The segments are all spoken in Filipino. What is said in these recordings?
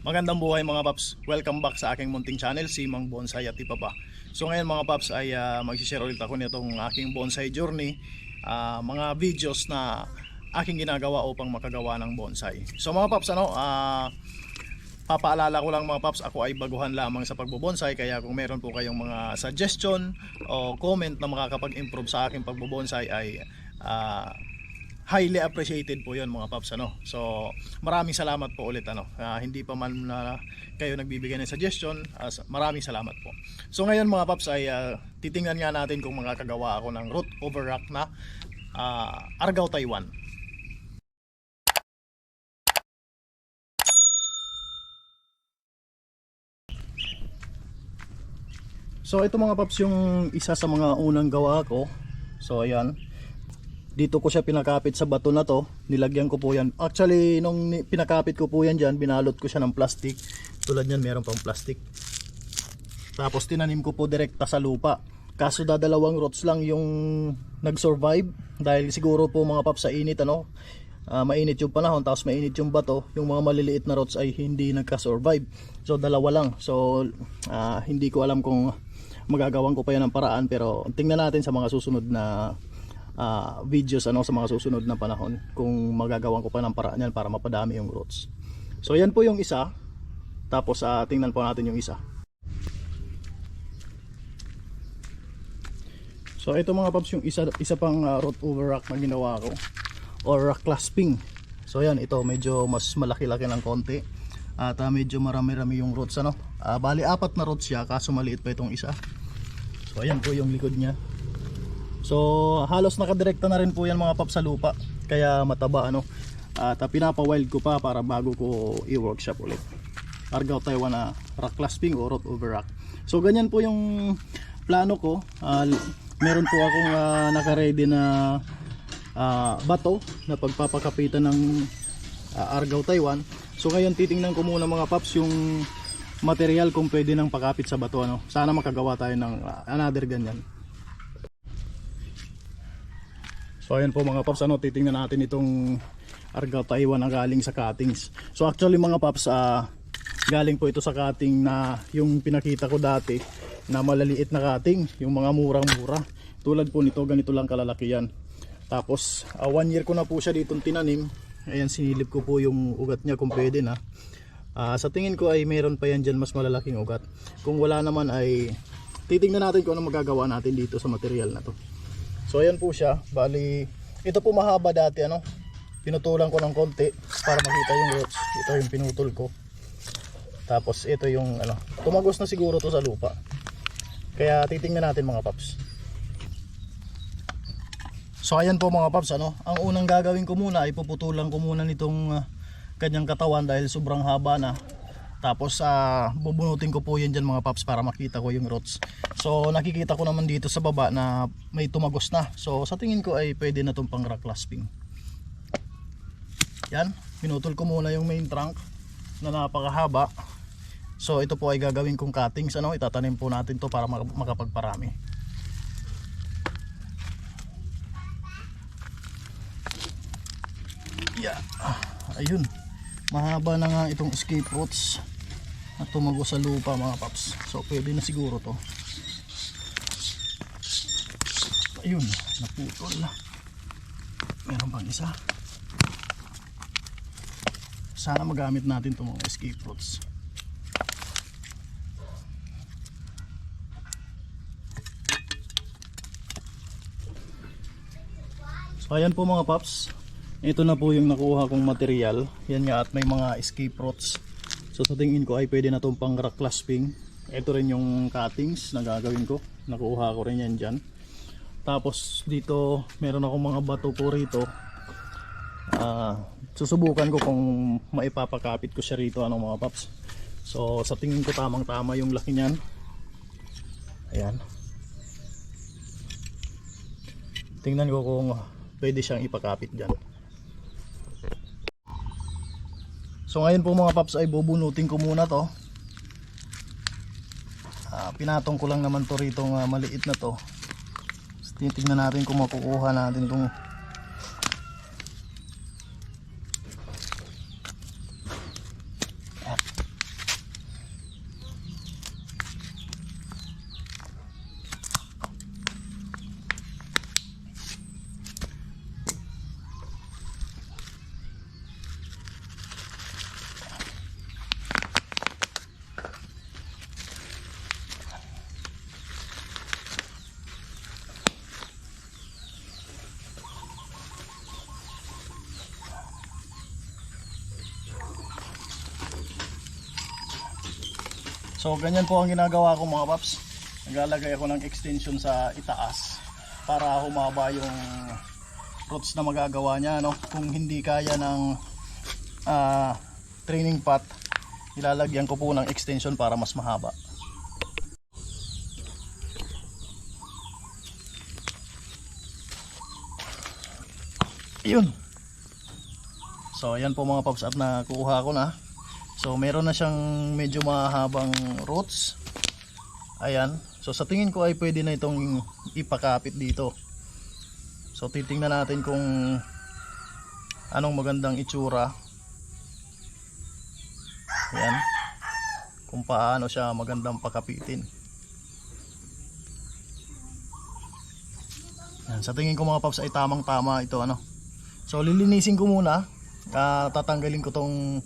Magandang buhay mga paps, welcome back sa aking munting channel, si Mang Bonsai at iba pa. So ngayon mga paps ay mag-share ulit ako nitong aking bonsai journey, mga videos na aking ginagawa upang makagawa ng bonsai. So mga paps, papaalala ko lang mga paps, ako ay baguhan lamang sa pagbobonsai, kaya kung meron po kayong mga suggestion o comment na makakapag-improve sa aking pagbobonsai ay highly appreciated po yun mga paps. So maraming salamat po ulit. Hindi pa man kayo nagbibigay ng suggestion, maraming salamat po. So ngayon mga paps ay titingnan nga natin kung makakagawa ako ng root over rock na Argao Taiwan. So ito mga paps yung isa sa mga unang gawa ko. So ayan, dito ko siya pinakapit sa bato na to, nilagyan ko po yan. Actually nung pinakapit ko po yan dyan, binalot ko siya ng plastic. Tulad yan, meron pang plastic. Tapos tinanim ko po direkta sa lupa. Kaso dadalawang roots lang yung nag-survive, dahil siguro po mga paps sa init, mainit yung panahon, tapos mainit yung bato. Yung mga maliliit na roots ay hindi nagka-survive. So dalawa lang. So hindi ko alam kung magagawan ko pa yan ng paraan, pero tingnan natin sa mga susunod na videos sa mga susunod na panahon kung magagawan ko pa ng paraan yan para mapadami yung roots. So yan po yung isa. Tapos tingnan po natin yung isa. So ito mga paps yung isa pang root over rock na ginawa ko, or rock clasping. So yan, ito medyo mas malaki-laki ng konti at medyo marami-rami yung roots. Bali 4 na roots siya, kaso maliit pa itong isa. So ayan po yung likod niya. So halos nakadirekta na rin po yan mga paps sa lupa, kaya mataba at pinapa-wild ko pa para bago ko i-workshop ulit. Argao Taiwan na rock clasping o root over rock. So ganyan po yung plano ko. Meron po akong naka-ready na bato na pagpapakapitan ng Argao Taiwan. So ngayon titingnan ko muna mga paps yung material kung pwede nang pakapit sa bato. Sana makagawa tayo ng another ganyan. So ayan po mga paps, titingnan natin itong Argao Taiwan na galing sa cuttings. So actually mga paps, galing po ito sa cutting na yung pinakita ko dati na malaliit na cutting, yung mga murang-mura. Tulad po nito, ganito lang kalalaki yan. Tapos 1 year ko na po siya ditong tinanim. Ayan, sinilip ko po yung ugat niya kung pwede na. Sa tingin ko ay meron pa yan dyan mas malalaking ugat. Kung wala naman ay titingnan natin kung ano magagawa natin dito sa material na to. So ayan po siya, bali ito po mahaba dati, pinutulan ko ng konti para makita yung roots. Ito yung pinutol ko. Tapos ito yung tumagos na siguro to sa lupa. Kaya titingnan natin mga paps. So ayan po mga paps, ang unang gagawin ko muna ay puputulan ko muna nitong kanyang katawan dahil sobrang haba na. Tapos bubunutin ko po yan dyan mga paps para makita ko yung roots. So nakikita ko naman dito sa baba na may tumagos na. So sa tingin ko ay pwede na itong pang rock clasping. Yan, pinutol ko muna yung main trunk na napakahaba. So ito po ay gagawin kong cuttings. Itatanim po natin to para makapagparami. Yeah. Ayun, mahaba na nga itong escape roots na tumago sa lupa mga paps. So pwede na siguro to. Ayun, naputol na. Meron pang isa. Sana magamit natin itong mga escape roots. So ayan po mga paps, ito na po yung nakuha kong material. Yan nga, at may mga escape roots. So sa tingin ko ay pwede na itong pang rock clasping. Ito rin yung cuttings na gagawin ko. Nakuha ko rin yan dyan. Tapos dito meron akong mga bato po rito. Susubukan ko kung maipapakapit ko siya rito mga paps. So sa tingin ko tamang tama yung laki niyan. Ayan. Tingnan ko kung pwede siyang ipakapit dyan. So ngayon po mga paps ay bubunutin ko muna to. Pinatong ko lang naman to rito maliit na to. Titingnan natin kung makukuha natin itong So ganyan po ang ginagawa ko mga paps. Naglalagay ako ng extension sa itaas para humaba yung roots na magagawa niya, no? Kung hindi kaya ng training pot, ilalagyan ko po ng extension para mas mahaba. Yun. So ayan po mga paps, at nakuha ko na. So meron na siyang medyo mahabang roots. Ayan. So sa tingin ko ay pwede na itong ipakapit dito. So titingnan natin kung anong magandang itsura. Ayan. Kung paano siya magandang pakapitin. Ayan. Sa tingin ko mga paps ay tamang tama ito, ano. So lilinisin ko muna, tatanggalin ko tong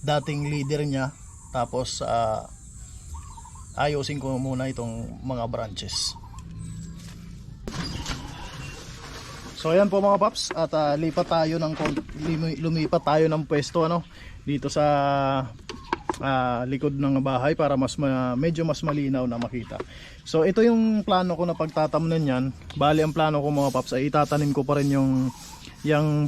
dating leader niya, tapos ayusin ko muna itong mga branches. So ayan po mga paps, at lumipat tayo ng pwesto, ano, dito sa likod ng bahay para medyo mas malinaw na makita. So ito yung plano ko na pagtatamnan yan. Bali ang plano ko mga paps ay itatanim ko pa rin yung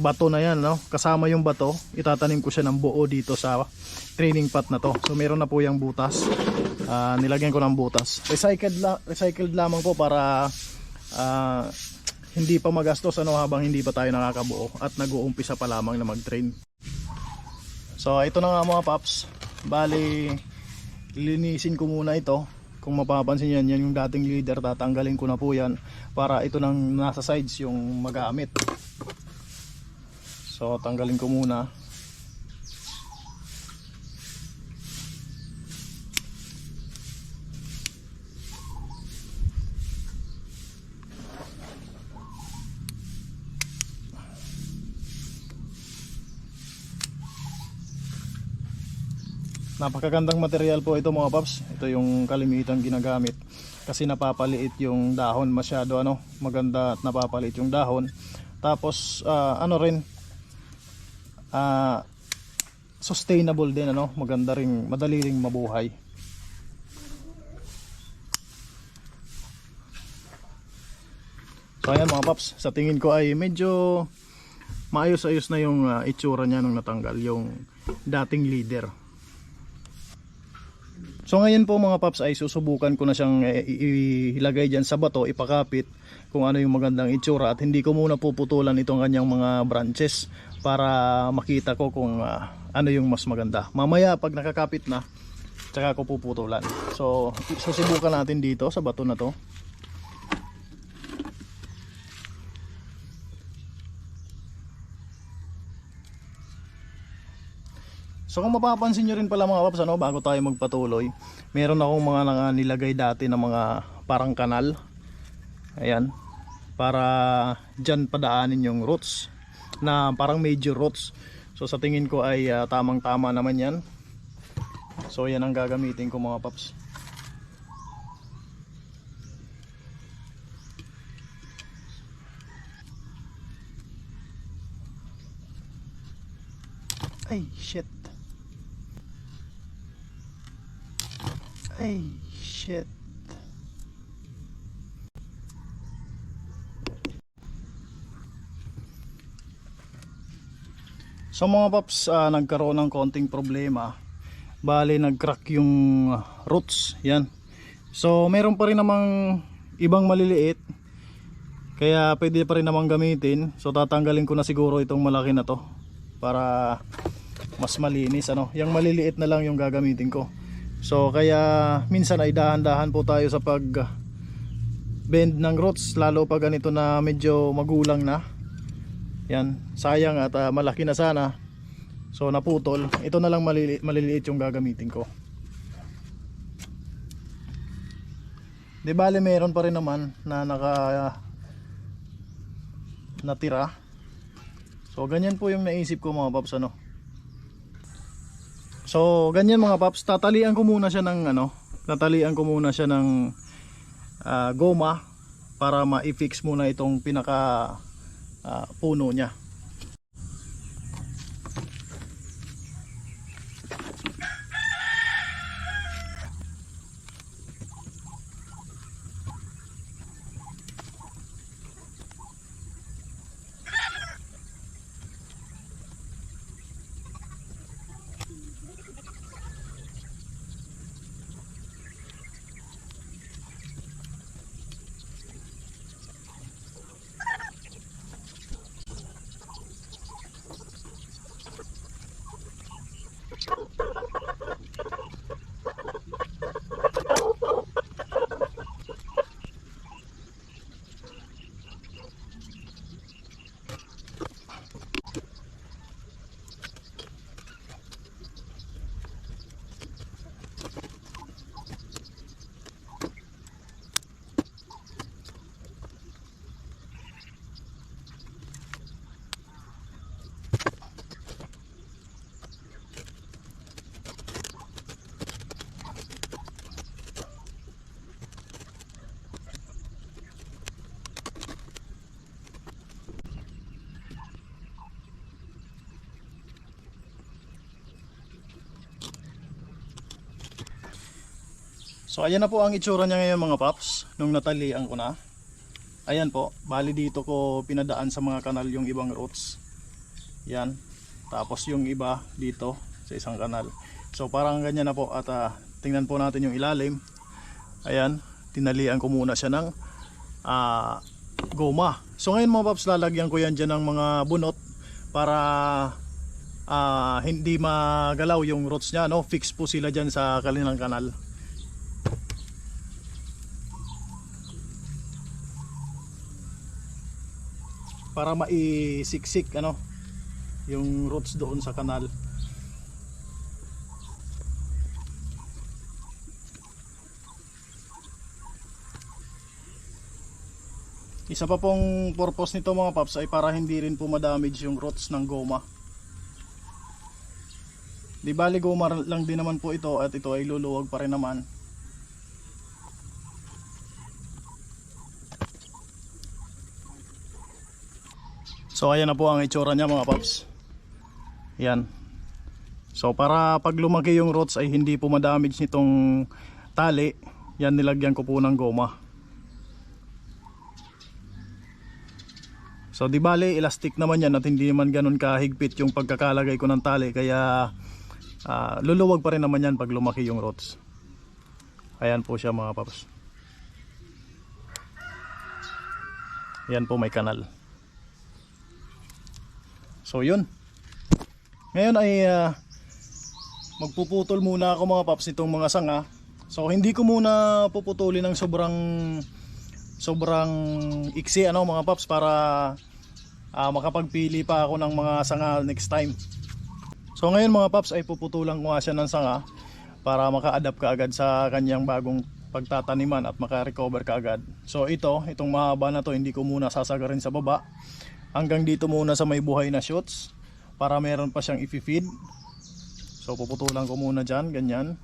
bato na yan, no? Kasama yung bato, itatanim ko siya ng buo dito sa training pot na to. So meron na po yung butas, nilagyan ko ng butas. Recycled lamang po para hindi pa magastos, ano, habang hindi pa tayo nakakabuo at nag-uumpisa pa lamang na mag-train. So ito na nga mga paps. Bali linisin ko muna ito. Kung mapapansin yan, yan yung dating leader, tatanggalin ko na po yan para ito nang nasa sides yung magamit. So tanggalin ko muna. Napakagandang material po ito mga paps. Ito yung kalimitang ginagamit kasi napapaliit yung dahon masyado, ano, maganda at napapaliit yung dahon. Tapos ano rin, sustainable din, ano, maganda ring, madali ring mabuhay. So ayan mga paps, sa tingin ko ay medyo maayos-ayos na yung itsura niya nung natanggal yung dating leader. So ngayon po mga paps ay susubukan ko na siyang ilagay dyan sa bato, ipakapit kung ano yung magandang itsura, at hindi ko muna puputulan itong kanyang mga branches para makita ko kung ano yung mas maganda. Mamaya pag nakakapit na, tsaka ko puputulan. So susubukan natin dito sa bato na to. So kung mapapansin nyo rin pala mga paps, ano, bago tayo magpatuloy, meron akong mga nilagay dati na mga parang kanal. Ayan, para dyan padaanin yung roots, na parang major roots. So sa tingin ko ay tamang tama naman yan. So yan ang gagamitin ko mga paps. Ay shit. Ay shit. So mga paps, nagkaroon ng konting problema. Bali nag-crack yung roots, yan. So meron pa rin namang ibang maliliit, kaya pwede pa rin namang gamitin. So tatanggalin ko na siguro itong malaki na to para mas malinis, ano. Yung maliliit na lang yung gagamitin ko. So kaya minsan ay dahan-dahan po tayo sa pag bend ng roots, lalo pag ganito na medyo magulang na. Yan, sayang at malaki na sana. So naputol. Ito na lang maliliit yung gagamitin ko. Di bale meron pa rin naman na natira. So ganyan po yung naisip ko mga paps, ano. So ganyan mga paps, tatalian ko muna siya ng goma para ma-fix muna itong pinaka puno niya. So ayan na po ang itsura niya ngayon mga paps, nung natalian ko na. Ayan po, bali dito ko pinadaan sa mga kanal yung ibang roots. Yan, tapos yung iba dito sa isang kanal. So parang ganyan na po at tingnan po natin yung ilalim. Ayan, tinalian ko muna siya ng goma. So ngayon mga paps, lalagyan ko yan dyan ng mga bunot para hindi magalaw yung roots niya, no? Fix po sila dyan sa kanilang kanal. Para maisiksik ano yung roots doon sa kanal. Isa pa pong purpose nito mga paps ay para hindi rin po ma-damage yung roots ng goma. Di bali goma lang din naman po ito at ito ay luluwag pa rin naman. So ayan na po ang itsura niya mga paps. Yan. So para pag lumaki yung roots ay hindi po ma-damage nitong tali, yan nilagyan ko po ng goma. So di bale elastic naman yan at hindi naman ganun kahigpit yung pagkakalagay ko ng tali, kaya luluwag pa rin naman yan pag lumaki yung roots. Ayan po siya mga paps. Yan po may kanal. So yun. Ngayon ay magpuputol muna ako mga paps nitong mga sanga. So hindi ko muna puputulin ng sobrang iksi ano mga paps, para makapagpili pa ako ng mga sanga next time. So ngayon mga paps ay puputulan ko nga siya ng sanga para maka-adapt ka agad sa kanyang bagong pagtataniman at maka-recover ka agad. So itong mahaba na to hindi ko muna sasagarin sa baba. Hanggang dito muna sa may buhay na shoots para meron pa siyang i-feed. So puputulan ko muna dyan, ganyan.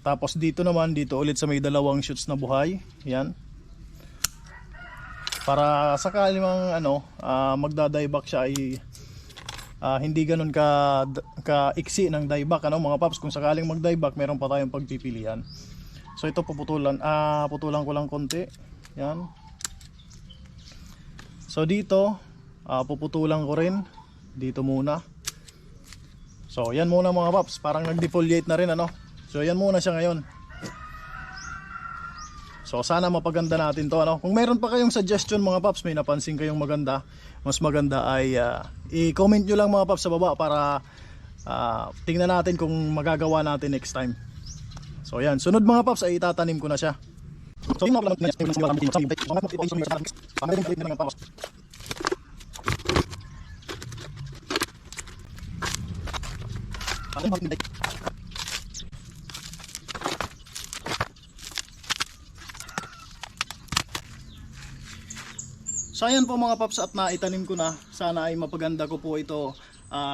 Tapos dito naman, dito ulit sa may dalawang shoots na buhay. Yan. Para sakali mang magda-dieback siya ay hindi ganun ka iksi ng dieback ano mga paps. Kung sakaling mag-dieback, meron pa tayong pagpipilian. So ito putulan ko lang konti. Yan. So dito, puputulan ko rin dito muna. So yan muna mga paps, parang nag-defoliate na rin ano. So yan muna siya ngayon. So sana mapaganda natin to ano. Kung meron pa kayong suggestion mga paps, may napansin kayong maganda, mas maganda ay i-comment nyo lang mga paps sa baba para tingnan natin kung magagawa natin next time. So yan, sunod mga paps ay itatanim ko na siya. So yun mga paps, so ayan po mga paps, at naitanim ko na. Sana ay mapaganda ko po ito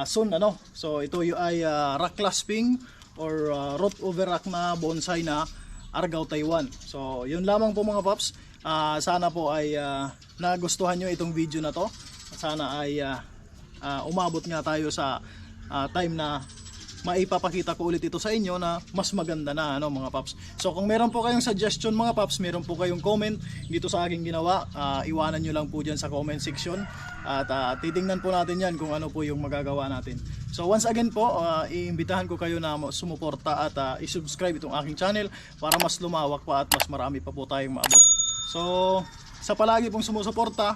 soon ano. So ito ay rock clasping or root over rock na bonsai na Argao Taiwan. So yun lamang po mga paps. Sana po ay nagustuhan nyo itong video na to. Sana ay umabot nga tayo sa time na maipapakita ko ulit ito sa inyo na mas maganda na ano mga paps. So kung meron po kayong suggestion mga paps, meron po kayong comment dito sa aking ginawa, iwanan nyo lang po dyan sa comment section at titingnan po natin yan kung ano po yung magagawa natin. So once again po, iimbitahan ko kayo na sumuporta at isubscribe itong aking channel para mas lumawak pa at mas marami pa po tayong maabot. So sa palagi pong sumusuporta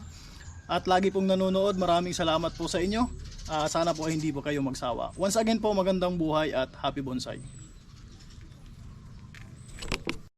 at lagi pong nanonood, maraming salamat po sa inyo. Sana po ay hindi po kayo magsawa. Once again po, magandang buhay at happy bonsai.